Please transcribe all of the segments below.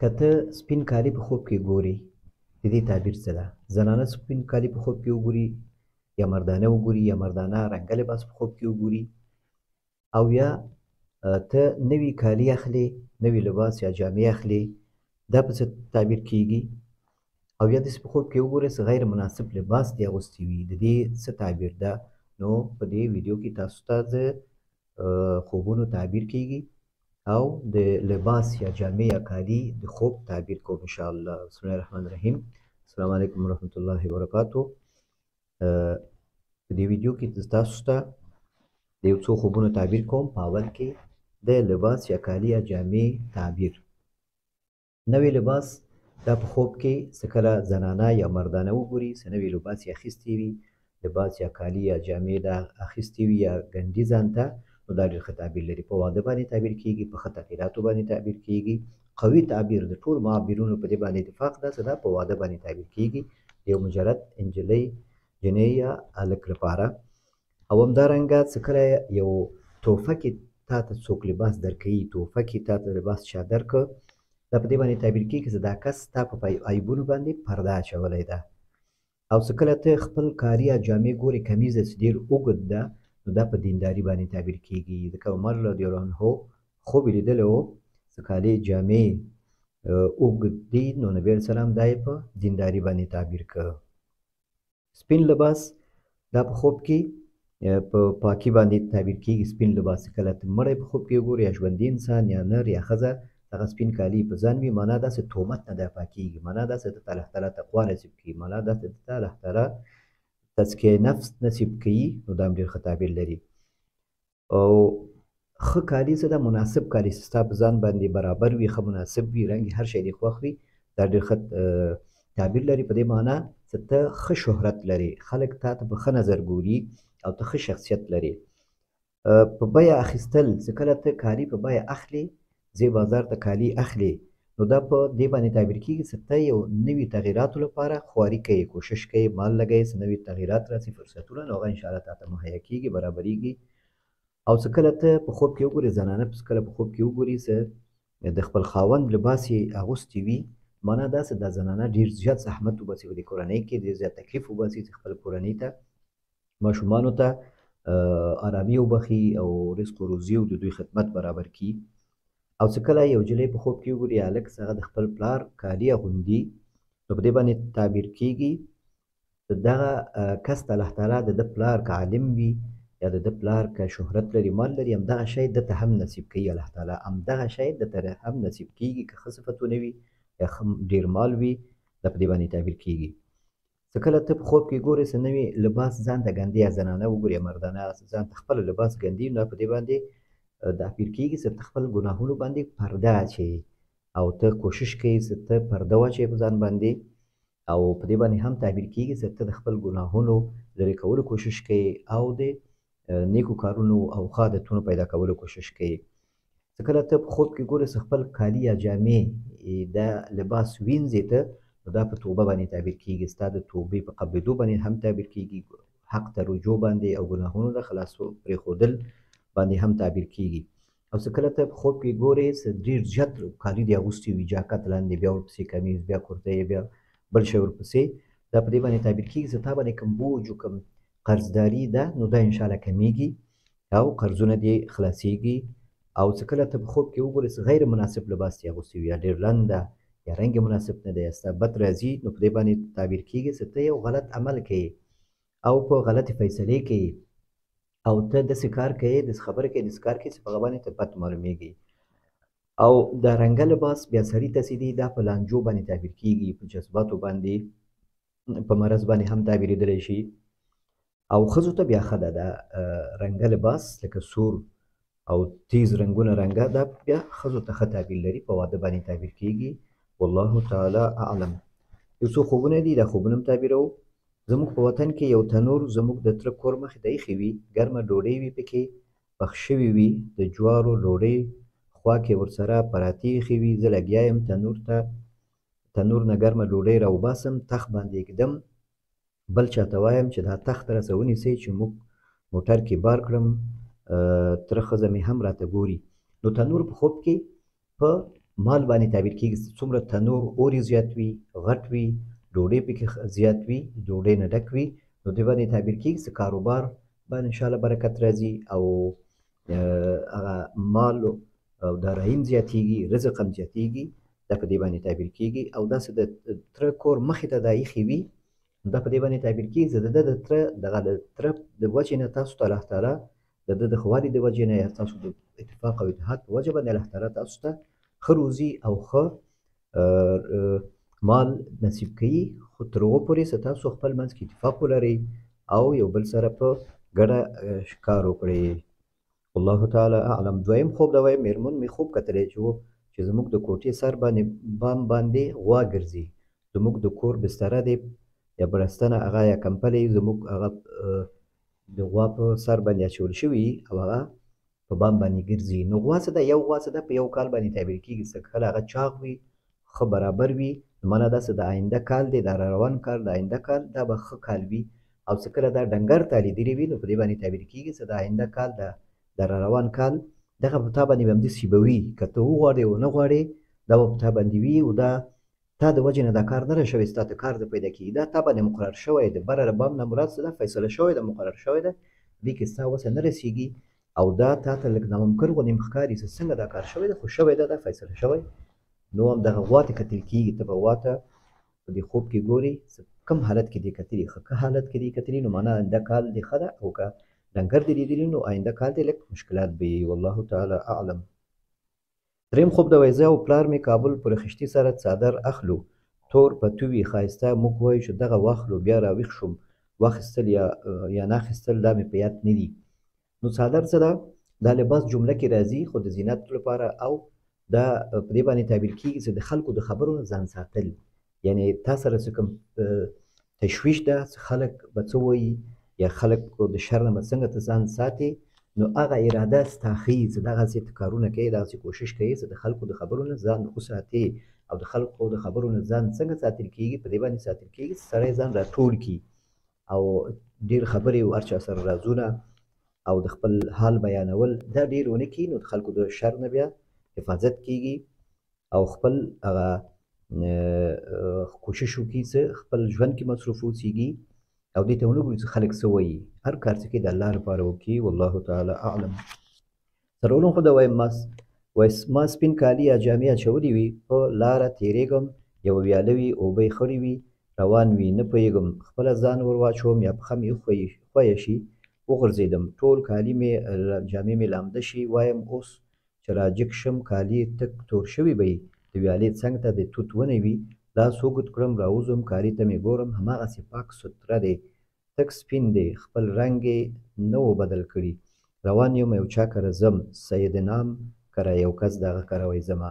که ته سپین کالي په خوب کې ګورې د دې تعبیر څه ده؟ زنانه سپین کالي په خوب کې وګوري یا مردانه وګوري یا مردانه رنګه لباس په خوب کې وګوري او یا ته نوي کالي اخلي نوي لباس یا جامې اخلي دا په څه تعبیر کیږي او یا داسې په خوب کې وګورې څه غیر مناسب لباس دې اغوستی وي د دې څه تعبیر ده؟ نو په دې ویډیو کې تاسو ته د خوبونو تعبیر کیږي او د لباس یا جامې یا کالي د خوب تعبیر کوم انشاءالله. بسم الله الرحمن الرحیم. السلام علیکم ورحمت الله وبرکاتو. په دې ویډیو کې تاسو ته د یو څو خوبونو تعبیر کوم. په اول کې د لباس یا کالي یا جامې تعبیر. نوی لباس دا په خوب کې څه کله زنانه یا مردانه وګوري څه نوی لباس یې اخیستی وي لباس یا کالي یا جامې دا اخیستی وي یا ګنډي ځان ته نو دا ډېر ښه تعبیر لري. په واده باندې تعبیر کیږي په ښه تغییراتو باندې تعبیر کیږي. قوي تعبیر د ټولو معبرونو په دې باندې اتفاق ده چې دا په واده باندې تعبیر کیږي د یو مجرد انجلۍ جنۍ یا هلک لپاره. او همدارنګه څه کله یو تحفه کې تا ته څوک لباس درکوي تحفه کې تا ته لباس چا درکړه دا په دې باندې تعبیر کیږي چې دا کس ستا په عیبونو باندې پرده اچولی ده. او څه کله ته خپل کالي یا جامې ګورې کمیز چې ډېر اوږد ده نو دا په دینداري باندې تعبیر کیږي. ځکه عمر رضی الله عنه خوب یې لیدلی و چې کالي جامې اوږد دي نو نبي علیه السلام دا یې په دینداري باندې تعبیر کړ. سپین لباس دا په خوب کې په پاکي باندې تعبیر کیږي. سپین لباس کله ته مړی په خوب کې وګورې یا ژوندي انسان یا نر یا ښځه هغه سپین کالي په ځان وي معنا داسې تهمت نه دا پاکیږي معنا داسې ته الله تعالی تقوا نصیب کړي معنا داسې ته الله تعالی تزکیه نفس نصیب کړي نو دا هم ډېر ښه تعبیر لري. او ښه کالي څه ده مناسب کالي چې ستا په ځان باندې برابر وي ښه مناسب وي رنګ هر شی دې خوښ وي دا ډېر ښه تعبیر لري. په دې معنا چې ته ښه شهرت لري خلک تا ته په ښه نظر ګوري او ته ښه شخصیت لري. په بیه اخیستل چې کله ته کالي په بیه اخلي ځې بازار ته کالي اخلي نو دا په دې باندې تعبیر کیږي چې ته یو نوي تغییراتو لپاره خواري کوي کوشش کوي مال لګوي چې نوي تغییرات راسي فرصتونه نو هغه انشاءالله تا ته مهیا کیږي برابریږي. او څه کله ته په خوب کې وګورې زنانه څه کله په خوب کې وګورې چې د خپل خاوند لباس یې اغوستی وي معنا دا چې دا زنانه ډېر زیات زحمت وباسي په دې کورنۍ کې ډېر زیات تکلیف وباسي چې خپل کورنۍ ته ماشومانو ته آرامي وبخي او رزق و روزي او د دوی خدمت برابر کړي. او څه کله یو نجلۍ په خوب کې وګوري هلک هغه د خپل پلار کالي اغوندي نو په دې باندې تعبیر کیږي دغه کس ته الله تعالی د ده پلار که عالم وي یا د ده پلار که شهرت لري مال لري همدغه شی ده ته هم نصیب کوي الله تعالی همدغه شی ده ته هم نصیب کیږي که ښه صفتونه وي یا ډېر مال وي دا په دې باندې تعبیر کیږي. څه کله ته په خوب کې ګورې څه نوي لباس ځان ته ګنډي یا زنانه وګورې یا مردانه ځان ته خپله لباس ګنډي نو په دې باندې تعبیر کیږي چې ته خپل ګناهونو باندې پرده اچوي او ته کوشش کوي چې ته پرده واچوې په ځان باندې او په دې باندې هم تعبیر کیږي چې ته د خپل ګناهونو لرې کولو کوشش کوي او د نیکو کارونو او ښه عادتونو پیدا کولو کوشش کوي. څه کله ته په خوب کې ګورې چې خپل کالي یا جامې دا لباس وینځې ته نو دا په توبه باندې تعبیر کیږي ستا د توبې په قبلېدو باندې هم تعبیر کیږي حق ته رجوع باندې او ګناهونو د خلاصو پرېښودل باندې هم تعبیر کیږي. او څه کله ته په خوب کې ګورې چې ډېر زیات کالي دې اغوستي وي جاکټ لاندې بیا ورپسې کمیز بیا کرتۍ بیا بل شی ورپسې دا په دې باندې تعبیر کیږي چې تا باندې کوم بوج و کوم قرضداري ده نو دا انشاءالله کمیږي او قرضونه دې خلاصیږي. او څه کله ته په خوب کې وګورې چې غیر مناسب لباس دې اغوستی وي یا ډېر لنډ ده یا رنګ مناسب نه دی یا ستا بد راځي نو په دې باندې تعبیر کیږي چې ته یو غلط عمل کوي او په غلطې فیصلې کوي او ته داسې کار کوې داسې خبره کوې داسې کار کوې چې په هغه باندې ته بد معلومېږي. او دا رنګه لباس بیا سړي ته چې دی دا په لانجو باندې تعبیر کیږي په جذباتو باندې په مرض باندې هم تعبیرېدلی شي. او ښځو ته بیا ښه ده دا رنګه لباس لکه سور او تیز رنګونه رنګه دا بیا ښځو ته ښه تعبیر لري په واده باندې تعبیر کیږي. والله تعالی اعلم. یو څو خوبونه دي دا خوبونه هم تعبیروو. زموږ په وطن کې یو تنور زموږ د تره کور مخې ته ایښې وي ګرمه ډوډۍ وي پکې پخ شوي وي د جوارو ډوډۍ خوا کې ورسره پراتې ایښې وي زه لګیا یم تنور نه ګرمه ډوډۍ راوباسم تخت باندې ږدم بل چاته وایم چې دا تخت راڅه ونیسئ چې موږ موټر کې بار کړم تره ښځه مې هم راته ګوري. نو تنور په خوب کې په مال باندې تعبیر کېږي څومره تنور اور یې زیات وي غټ وي ډوډۍ پکې زیات وي ډوډۍ نه ډک وي نو دې باندې تعبیر کېږي چې کاروبار باندې انشاءالله برکت راځي او هغه مال او دارایي هم زیاتېږي رزق هم زیاتېږي دا په دې باندې تعبیر کېږي او داسې د تره کور مخې ته دا ایښې وي دا په دې باندې تعبیر کېږي چې د ده د تره دغه د تره د وجې نه تاسو ته الله تعالی د ده د ښه والي د وجې نه یا تاسو د اتفاق او اتحاد په وجه باندې الله تعالی تاسو ته ښه روزي او ښه مال نصیب کوي خو تر هغو پورې چې تاسو خپل منځ کې اتفاق ولرئ او یو بل سره په ګډه کار وکړئ والله تعالی اعلم دویم خوب دا وایم میرمن مې خوب کتلی چې زموږ د کوټې سر باندې بام باندې غوا ګرځي زموږ د کور بستره دی یا بړستنه هغه یا کمپلې زموږ هغه د غوا په سر باندې اچول شوي او هغه په بام باندې ګرځي نو غوا څه ده یو غوا څه ده په یو کال باندې تعبیر کېږي څه کله هغه چاغ وي ښه برابر وي نو معنا داسې د آینده کال دی دا روان کال د آینده کال دا به ښه کال وي او څه کله دا ډنګر تالیدلې وي نو په دې باندې تعبیر کېږي چې د آینده کال د روان کال دغه په تا باندې به همداسې به وي که ته وغواړې ونه غواړې دا به په تا باندې وي او دا تا د وجې نه دا کار نه شوی ستا ته کار د پیدا کېږي دا تا باندې مقرر شوی د بره له بام نه مراد څه ده فیصله شوی ده مقرر شوی ده دې کې ستا وسه نه رسېږي او دا تا ته لږ ناممکن غوندې ښکاري چې څنګه دا کار شوی ده خو شوی ده دا فیصله شوی نو هم دغه غوا ته کتل کېږي ته به غوا ته په دې خوب کې ګورې کوم حالت کې دې کتلي ښه حالت کې دې کتلي نو معنا آینده کال دې ښه ده او که ډنګر دې لیدلي نو آینده کال دې لږ مشکلات به وي والله تعالی اعلم دریم خوب د وایي زه او پلار مې کابل پر خشتي سره څادر اخلو تور پتو وي ښایسته موږ وایو چې دغه واخلو بیا راویښ شوم واخیستل یا نه اخیستل دا مې په یاد نه دي نو څادر څه ده دا لباس جمله کې راځي خو د زینت لپاره او دا په دې باندې تعبیر کېږي چې د خلکو د خبرو نه ځان ساتل یعنی تا سره چې کوم تشویش ده چې خلک به څه وایي یا خلک د شر نه به څنګه ته ځان ساتې نو هغه اراده ستا ښیي چې دغسې کارونه کوې دغسې کوشش کوې چې د خلکو د خبرو نه ځان وساتې او د خلکو د خبرو نه ځان څنګه ساتل کېږي په دې باندې ساتل کېږي چې سړی ځان راټول کړي او ډېر خبرې او هر چا سره رازونه او د خپل حال بیانول دا ډېر ونه کړي نو د خلکو د شر نه بیا حفاظت کېږي او خپل هغه کوشش وکړي چې خپل ژوند کې مصروف اوسېږي او دې ته ونه ګوري چې خلک څه وایي هر کار چې کوي د الله لپاره وکړي والله تعالی اعلم څلورم خو دا وایم ما سپین کالي یا جامې اچولې وي په لاره تېرېږم یوه ویاله وي اوبه یې خړې وي روان وي نه پوهېږم خپله ځان ور واچوم یا پښه مې وښویه شي وغورځېدم ټول کالي مې جامې مې لامده شي وایم اوس چې راجګ شم کالي تک تور شوي به د ویالې څنګ ته د توت ونې وي لاس اوږد کړم راوځم کالي ته مې ګورم هماغسې پاک سوتره دی تک سپین دی خپل رنګ یې نه و بدل کړي روان یم یو چا کره ځم سید نام کره یو کس دغه کره وایي زما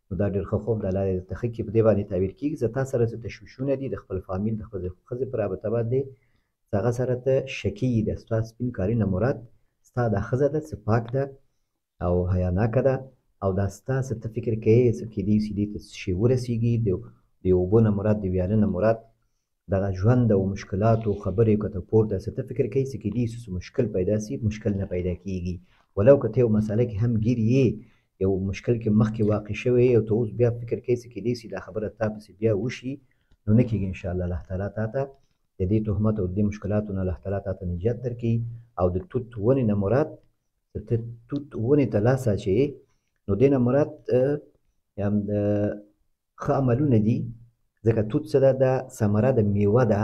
نو دا ډېر ښه خوب د الله د ښه کې په دې باندې تعبیر کېږي چې تا سره څه تشویشونه دي د خپل فامیل د ښځې په رابطه باندې هغه سره ته شکي ده ستا سپین کالي نه مراد ستا دا ښځه ده څه پاک ده او حیاناکه ده او دا ستا څه ته فکر کوې څه کیدی شي دې ته شی ورسېږي د اوبو نه مراد د ویاله نه مراد دغه ژوند او مشکلاتو خبرې که ته پورته څه ته فکر کوې څه کیدی شي مشکل پیدا شي مشکل نه پیدا کېږي ولو که ته یو مسله کې هم ګیر یې یو مشکل کې مخکې واقع شوی او ته اوس بیا فکر کوې څه کیدی شي دا خبره تا پسې بیا وشي نو نه کېږي انشاءالله الله تعالی تا ته د دې تهمت او د دې مشکلاتو نه الله تعالی تا ته نجات درکړي او د توت ونې نه مراد ته توت ونې ته لاس اچوې نو دې نه مراد ښه عملونه دي ځکه توت څه ده دا ثمره د میوه ده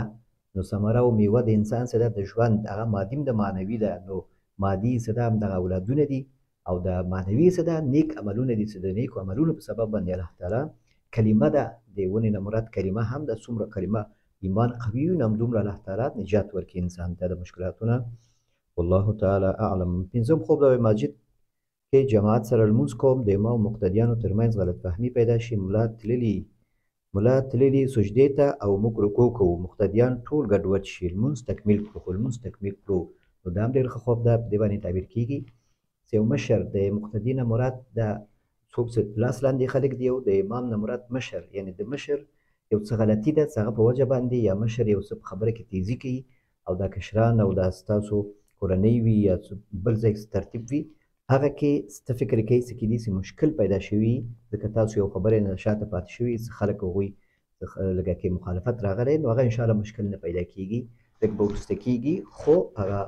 نو ثمره او میوه د انسان څه ده د ژوند هغه مادي د معنوي ده نو مادي څه ده همدغه اولادونه دي او د معنوي څه ده نیک عملونه دي چې د نیکو عملونو په سبب باندې الله تعالی کلمه ده د ونې نه مراد کلمه هم ده څومره کلمه ایمان قوي وي نو همدومره الله تعالی نجات ورکړي انسان ته د مشکلاتونه والله تعالی اعلم پنځم خوب د مسجد کې جماعت سره لمونځ کوم د امام مقتدیانو ترمنځ غلط فهمي پیدا شي ملا تللي سجدې ته او موږ رکوع کوو مقتدیان ټول ګډوډ شي لمونځ تکمیل کړو خو لمونځ تکمیل کړو نو دا هم ډېر ښه خوب ده په دې باندې تعبیر کېږي چې یو مشر د مقتدي نه مراد د څوک چې لاس لاندې خلک دي او د امام نه مراد مشر یعنی د مشر یو څه غلطي ده چې هغه په وجه باندې یا مشر یو څه په خبره کې تیزي کوي او دا کشران او دا ستاسو کورنۍ وي یا بل ځای ترتیب وي هغه کې ته فکر کوي چې کیدای شي مشکل پیدا شوي ځکه تاسو یو خبره نه شاته پاتې شوي چې خلک هغوی لږه کې مخالفت راغلی نو هغه انشاءالله مشکل نه پیدا کیږي لږ به وروسته کیږي خو هغه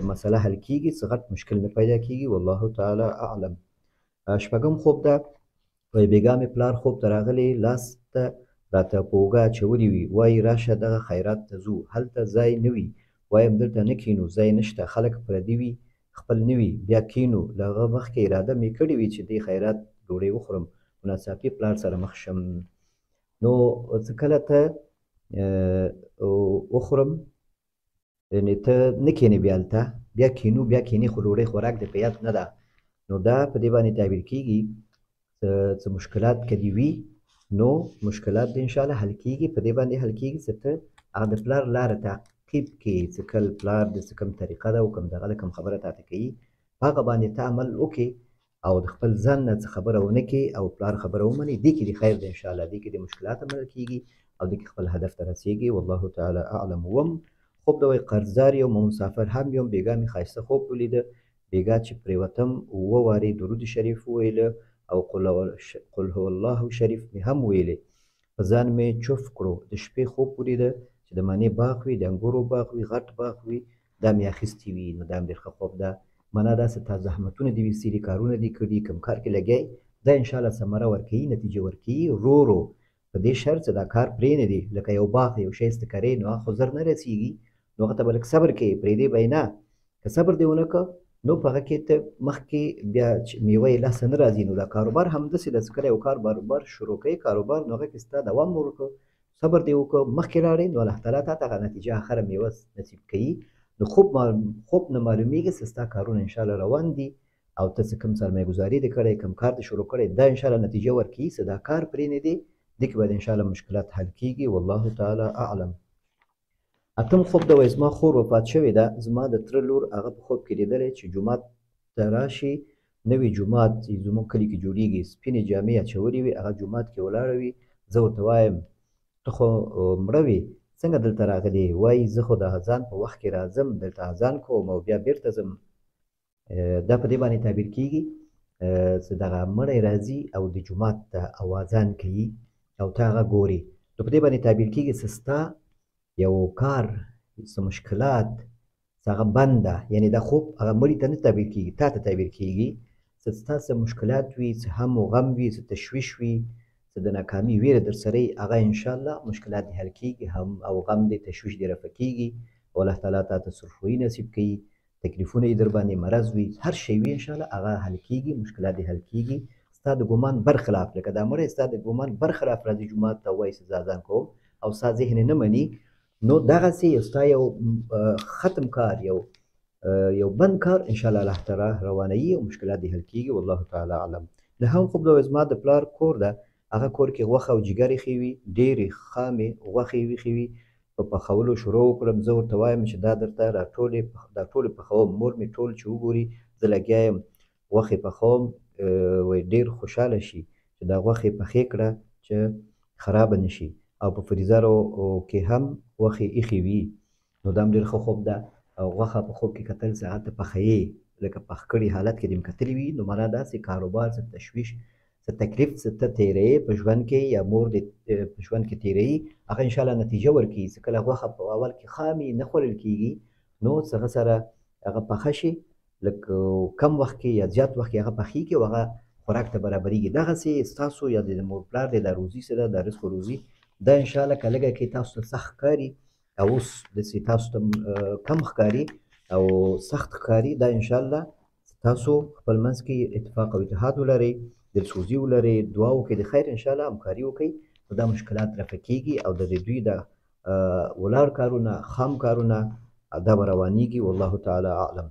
مسله حل کیږي څه غټ مشکل نه پیدا کیږي والله تعالی اعلم. شپږم خوب ده وایي بېګا مې پلار خوب ته راغلی لاس ته راته په اوږه اچولي وي وایي راشه دغه خیرات ته ځو هلته ځای نه وي وایم دلته نه کینو ځای نشته خلک پردي وي خپل نه وي بیا کینو له هغه مخکې اراده مې کړې وي چې دې خیرات ډوډۍ وخورم خو ناڅاپي پلار سره مخ شم نو څه کله ته وخورم یعنې ته نه کینې بیا هلته بیا کینو بیا کینې خو ډوډۍ خوراک دې په یاد نه ده نو دا په دې باندې تعبیر کیږي څه مشکلات که دې وي نو مشکلات دې انشاءالله حل کیږي په دې باندې حل کیږي چې ته هغه د پلار لاره تعقیب کړې چې کله پلار د څه کوم طریقه ده او کوم دغه ده کوم خبره تاته کوي په هغه باندې ته عمل وکړې او د خپل ځان نه څه خبره ونه کړې او پلار خبره ومنې دې کې دې خیر دی انشاءالله دې کې دې مشکلات عمل کیږي او دې کې خپل هدف ته رسیږي والله تعالی اعلم. اووم خوب ده وایي قرضدار یم او مسافر هم یم بېګا مې ښایسته خوب ولیده بېګا چې پرېوتم اووه وارې درود شریف وویله او قل هو الله شریف مې هم ویلې په ځان مې چوف کړو د شپې خوب ولیده چې د مڼې باغ وي د انګورو باغ وي غټ باغ وي دا مې اخیستي وي نو دا هم ډېر ښه خوب ده معنا داسې تا زحمتونه دې ویستلي کارونه دې کړي کوم کار کې لګیا دا انشاءالله ثمره ورکوي نتیجه ورکوي ورو ورو په دې شرط چې دا کار پرېنږدي لکه یو باغ یو شی چې کرې نو هغه خو زر نه رسېږي نو هغه ته به لږ صبر کوې پرېږدې به یې نه که صبر دې ونه کړه نو په هغه کې ته مخکې بیا میوه یې لاسته نه راځي نو دا کاروبار همداسې ده چې کله یو کار بار شروع کوې کاروبار نو هغه کې ستا دوام ورکړه صبر دې وکړه مخکې لاړې نو الله تعالی تا ته هغه نتیجه آخره میوه نصیب کوي نو خوب نه معلومیږي چې ستا کارونه انشاءالله روان دي او ته څه کوم سرمایه ګزاري دې کړی کوم کار دې شروع کړی دا انشاءالله نتیجه ورکوي چې دا کار پرېنږدي دې کې به انشاءالله مشکلات حل کیږي والله تعالی اعلم. اتم خوب ده وایي زما خور وفات شوې ده زما د تره لور هغه په خوب کې لیدلی چې جومات ته راشي نوی جومات زموږ کلي کې جوړېږي سپینې جامې اچولې وي هغه جومات کې ولاړه وي زه ورته وایم ته خو مړه وې څنګه دلته راغلې وایي زه خو د اذان په وخت کې راځم دلته اذان کوم او بیا بیرته ځم دا په دې باندې تعبیر کیږي چې دغه مړی راځي او د جومات ته اذان کوي او ته هغه ګورې نو په دې باندې تعبیر کیږي چې ستا یو کار څه مشکلات څه هغه بند ده یعنې دا خوب هغه مړي ته نه تعبیر کیږي تا ته تعبیر کیږي چې ستا څه مشکلات وي څه هم و غم وي څه تشویش وي څه د ناکامي ویره در سره یي هغه انشاءالله مشکلات دې حل کیږي هم او غم دې تشویش دې رفع کیږي او الله تعالی تا ته سرخویي نصیب کوي تکلیفونه یې در باندې مرض وي هر شی وي انشاءالله هغه حل کیږي مشکلات دې حل کیږي ستا د ګمان برخلاف لکه دا مړی ستا د ګمان برخلاف راځي جومات ته وایي چې زه اذان کوم او ستا ذهن نه مني نو دغسې ستا یو ختم کار یو بند کار انشاءالله الله تعالی روانوي او مشکلات دې حل کیږي والله تعالی اعلم. نهم خوب ده زما د پلار کور ده هغه کور کې غوښه او جګر ایښې وي ډېرې خامې غوښې ایښې وي په پخولو شروع وکړم زه ورته وایم چې دا درته دا ټولې پخوم مور مې ټول چې وګوري زه لګیا یم غوښې پخوم وایي ډېر خوشحاله شي چې دا غوښې پخې کړه چې خرابه نه شي او په فریزرو کې هم غوښې ایښې وي نو دا هم ډېر ښه خوب ده او غوښه په خوب کې کتل چې هغه ته پخوې لکه پخ کړي حالت کې دې م کتلي وي نو معنا داسې کاروبار څه تشویش څه تکلیف څه ته تېروې په ژوند کې یا مور دې په ژوند کې تېروي هغه انشاءالله نتیجه ورکوي چې کله غوښه په اول کې خامې نه خوړل کېږي نو هغه سره هغه پخه شي لږ کم وخت کې یا زیات وخت کې هغه پخېږي او هغه خوراک ته برابرېږي دغسې ستاسو یا د مور پلار دی دا روزي څه ده دا رزق و روزي دا انشاءالله که لږه کې تاسو ته سخت ښکاري او اوس داسې تاسو ته کم ښکاري او سخت ښکاري دا انشاءالله تاسو خپل منځ کې اتفاق او اتحاد ولرئ دلسوزي ولرئ دعا وکړئ د خیر انشاءالله همکاري وکړئ نو دا مشکلات رفع کېږي او د دوی د ولاړ کارونه خام کارونه دا به روانېږي والله تعالی اعلم.